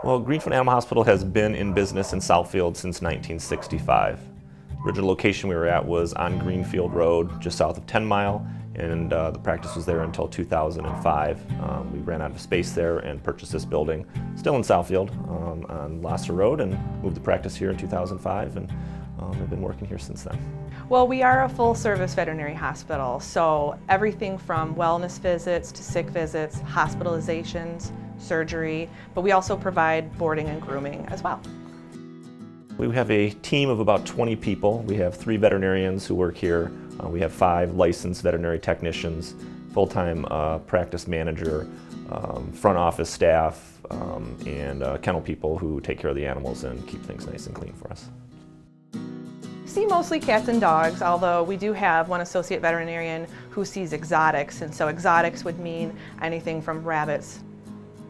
Well, Greenfield Animal Hospital has been in business in Southfield since 1965. The original location we were at was on Greenfield Road, just south of 10 Mile, and the practice was there until 2005. We ran out of space there and purchased this building, still in Southfield, on Lasser Road, and moved the practice here in 2005, and I've been working here since then. Well, we are a full-service veterinary hospital, so everything from wellness visits to sick visits, hospitalizations, surgery, but we also provide boarding and grooming as well. We have a team of about 20 people. We have 3 veterinarians who work here. We have 5 licensed veterinary technicians, full-time practice manager, front office staff, and kennel people who take care of the animals and keep things nice and clean for us. We see mostly cats and dogs, although we do have one associate veterinarian who sees exotics, and so exotics would mean anything from rabbits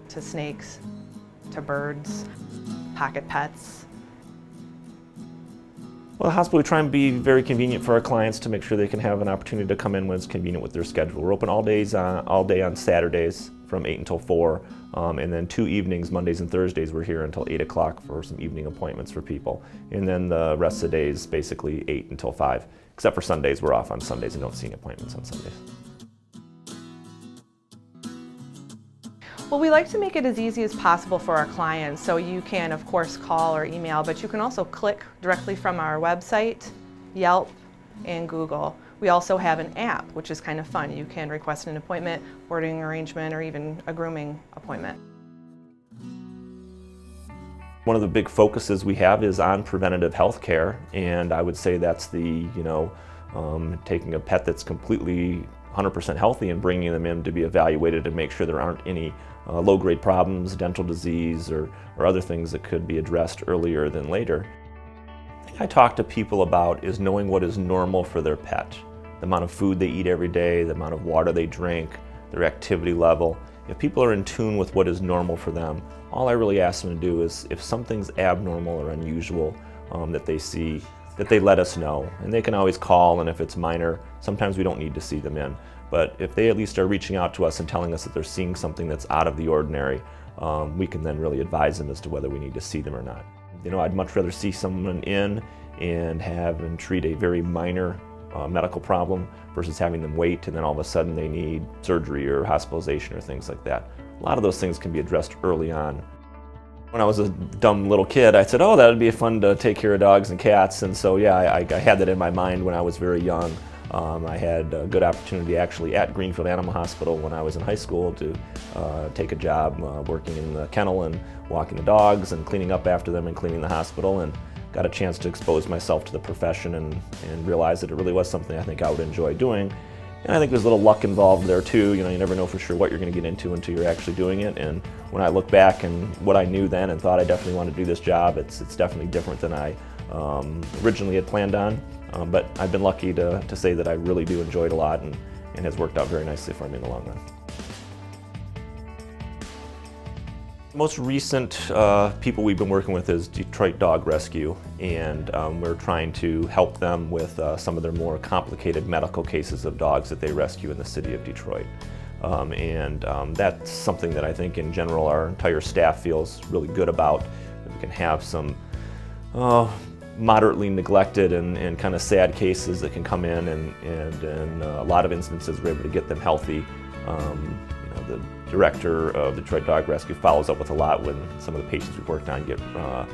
to snakes to birds, pocket pets. Well, the hospital, we try and be very convenient for our clients to make sure they can have an opportunity to come in when it's convenient with their schedule. We're open all day on Saturdays from 8 until 4, and then 2 evenings, Mondays and Thursdays, we're here until 8 o'clock for some evening appointments for people. And then the rest of the days, basically 8 until 5, except for Sundays. We're off on Sundays and don't see any appointments on Sundays. Well, we like to make it as easy as possible for our clients, so you can of course call or email, but you can also click directly from our website, Yelp, and Google. We also have an app, which is kind of fun. You can request an appointment, boarding arrangement, or even a grooming appointment. One of the big focuses we have is on preventative health care, and I would say that's the, taking a pet that's completely 100% healthy and bringing them in to be evaluated to make sure there aren't any low-grade problems, dental disease, or other things that could be addressed earlier than later. The thing I talk to people about is knowing what is normal for their pet. The amount of food they eat every day, the amount of water they drink, their activity level. If people are in tune with what is normal for them, all I really ask them to do is, if something's abnormal or unusual that they see, that they let us know. And they can always call, and if it's minor, sometimes we don't need to see them in. But if they at least are reaching out to us and telling us that they're seeing something that's out of the ordinary, we can then really advise them as to whether we need to see them or not. I'd much rather see someone in and have and treat a very minor medical problem versus having them wait and then all of a sudden they need surgery or hospitalization or things like that. A lot of those things can be addressed early on. When I was a dumb little kid, I said, oh, that would be fun to take care of dogs and cats, and so yeah, I had that in my mind when I was very young. I had a good opportunity actually at Greenfield Animal Hospital when I was in high school to take a job working in the kennel and walking the dogs and cleaning up after them and cleaning the hospital, and got a chance to expose myself to the profession and realize that it really was something I think I would enjoy doing. And I think there's a little luck involved there too. You never know for sure what you're going to get into until you're actually doing it. And when I look back and what I knew then and thought I definitely wanted to do this job, it's definitely different than I originally had planned on. But I've been lucky to say that I really do enjoy it a lot and has worked out very nicely for me in the long run. The most recent people we've been working with is Detroit Dog Rescue, and we're trying to help them with some of their more complicated medical cases of dogs that they rescue in the city of Detroit. That's something that I think in general our entire staff feels really good about, that we can have some moderately neglected and kind of sad cases that can come in, and in a lot of instances we're able to get them healthy. The director of the Detroit Dog Rescue follows up with a lot when some of the patients we've worked on get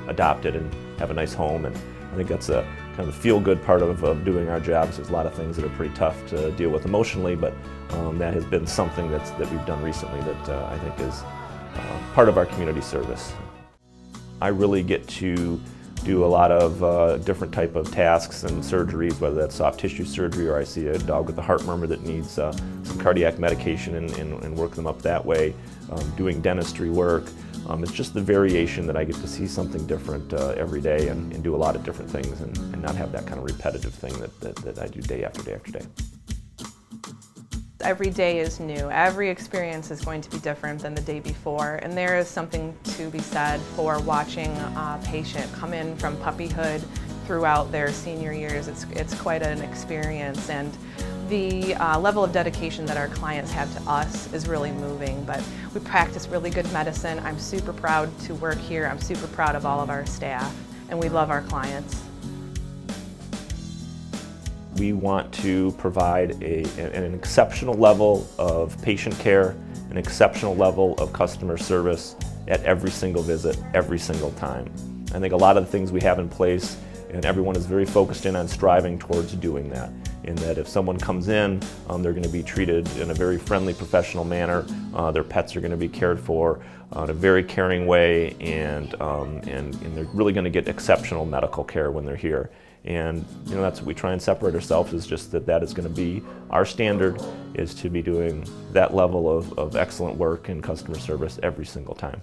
adopted and have a nice home, and I think that's a kind of the feel-good part of doing our jobs. There's a lot of things that are pretty tough to deal with emotionally, but that has been something that we've done recently that I think is part of our community service. I really get to do a lot of different type of tasks and surgeries, whether that's soft tissue surgery or I see a dog with a heart murmur that needs some cardiac medication and work them up that way, doing dentistry work. It's just the variation that I get to see something different every day and do a lot of different things and not have that kind of repetitive thing that I do day after day after day. Every day is new. Every experience is going to be different than the day before, and there is something to be said for watching a patient come in from puppyhood throughout their senior years. It's quite an experience, and The level of dedication that our clients have to us is really moving, but we practice really good medicine. I'm super proud to work here. I'm super proud of all of our staff, and we love our clients. We want to provide an exceptional level of patient care, an exceptional level of customer service at every single visit, every single time. I think a lot of the things we have in place, and everyone is very focused in on striving towards doing that. In that if someone comes in, they're going to be treated in a very friendly, professional manner. Their pets are going to be cared for in a very caring way, and they're really going to get exceptional medical care when they're here. And that's what we try and separate ourselves, is just that is going to be our standard, is to be doing that level of excellent work and customer service every single time.